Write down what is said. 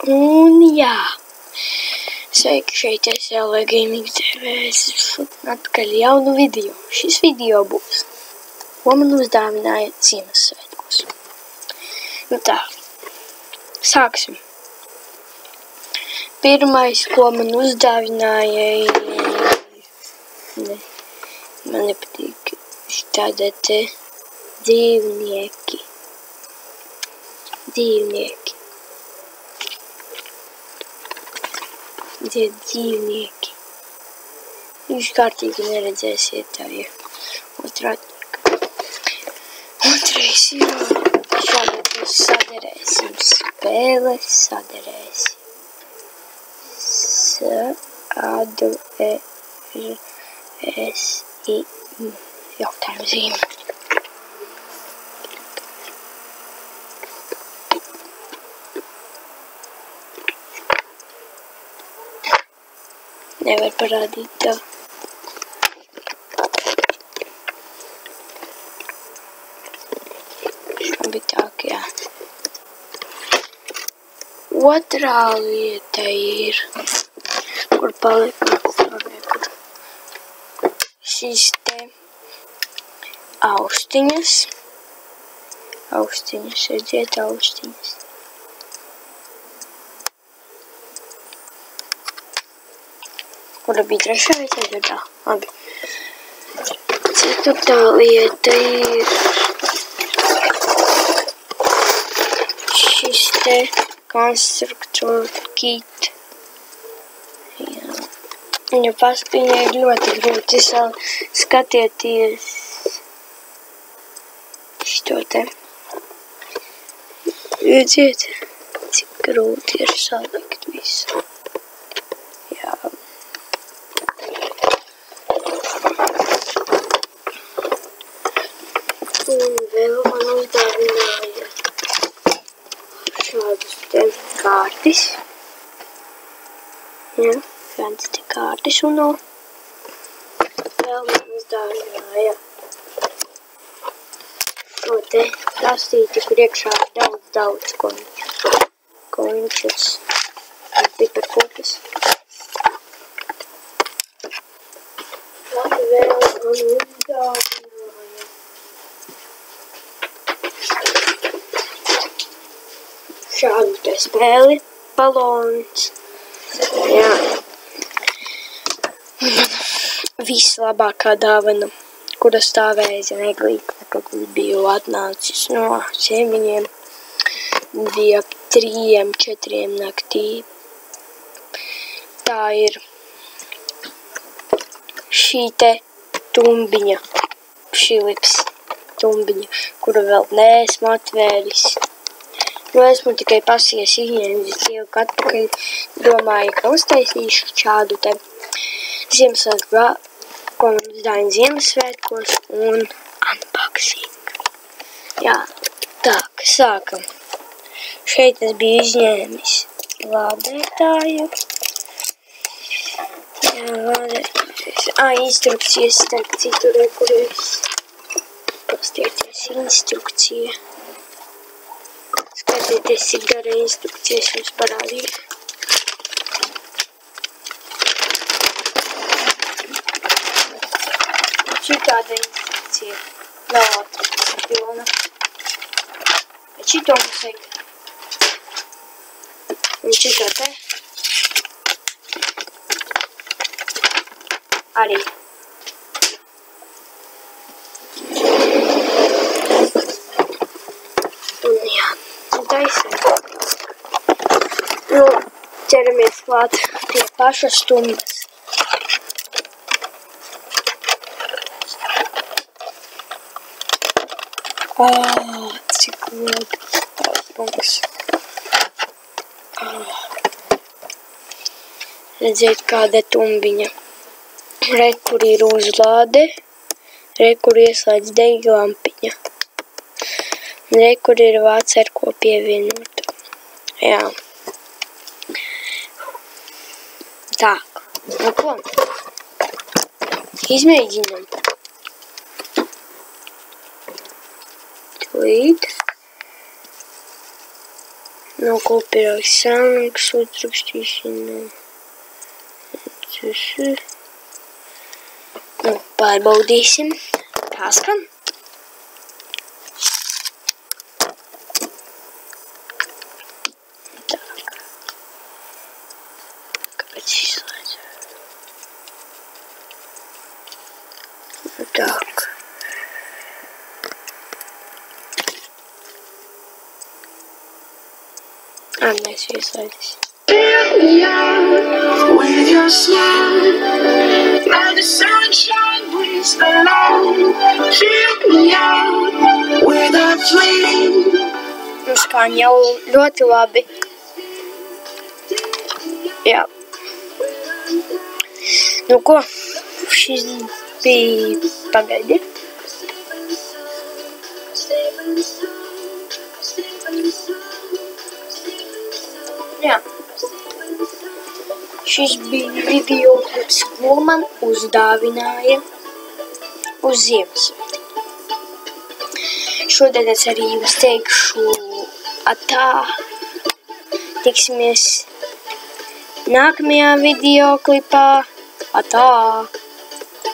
Un jā, sveiki, šeit es LV Gaming TV, es atpakaļ jaunu video. Šis video būs, ko man uzdāvināja Ziemassvētkos. Nu tā, sāksim. Pirmais, ko man uzdāvināja, man nepatīk štāda te dzīvnieki. Dzīvnieki. Jūs kārtīgi neredzēsiet, tā ir otrādi. Otrais ir šādi mēs saderēsim spēles, jautājumu zīme. Nevar parādīt tā. Bija tā, ka jā. Otrā lieta ir, kur palika, šīs te austiņas, redziet austiņas. Kura bija trešā vai ceturtā? Labi. Ceturtā lieta ir šis te konstruktor kit. Jā. Viņai ir ļoti grūti skatieties šito te. Redziet, cik grūti ir salikt visu. Un vēl man uzdāvināja šādus te kārtis. Jā, šādas te kārtis un vēl man uzdāvināja šo te kastīti, kur iekšā ir daudz koņķus un piparkūkas. Tad vēl man uzdāvināja šādu te spēli, balons. Jā. Vislabākā dāvana, kura stāvēja zem eglītes, kad biju atnācis no Ziemaļiem, bija 3-4 naktī. Tā ir šī te tumbiņa, Philips tumbiņa, kuru vēl neesmu atvēris. Nu, esmu tikai pasies izņēmis ilgi atpakaļ, domāju, ka uztaisīšu šādu te Ziemassvētku, ko man uzdāvināja Ziemassvētkos un unboxing. Jā, tā, sākam. Šeit es biju izņēmis lādētāju. Jā, lādētājs. Instrukcijas, starp citu, kur es pastieties instrukcija. Skatieties, cik gara instrukcijas jums parādīšu. Šitāda instrukcija. Vēl ātrāk pilna. Bet šito mums vajag. Un šito te. Arī. Un jā. Nu, ķeramies klāt pie pašas tumbas. Cik ļoti tās tumbas. Redziet, kāda tumbiņa. Re, kur ir uzlāde. Re, kur ieslēdz degļa lampiņa. Re, kur ir vāts, ar ko pievienot. Jā. Tā. Nu ko? Izmēģinam. Tūlīt. Nokopēju samaksu rakstīšana. Nu, pārbaudīsim, kā skan. Tā. Kāpēc izslēdz? Tā. Mēs ieslēdzis. With your smile, let the sunshine breeze along. Fill me out with a flame. Nu, skan jau ļoti labi. Jā. Nu ko, šis bija pagaidi. Jā. Šis bija video klips, ko man uzdāvināja uz Ziemassvētkiem. Šodien es arī jums teikšu atā. Tiksimies nākamajā video klipā. Atā!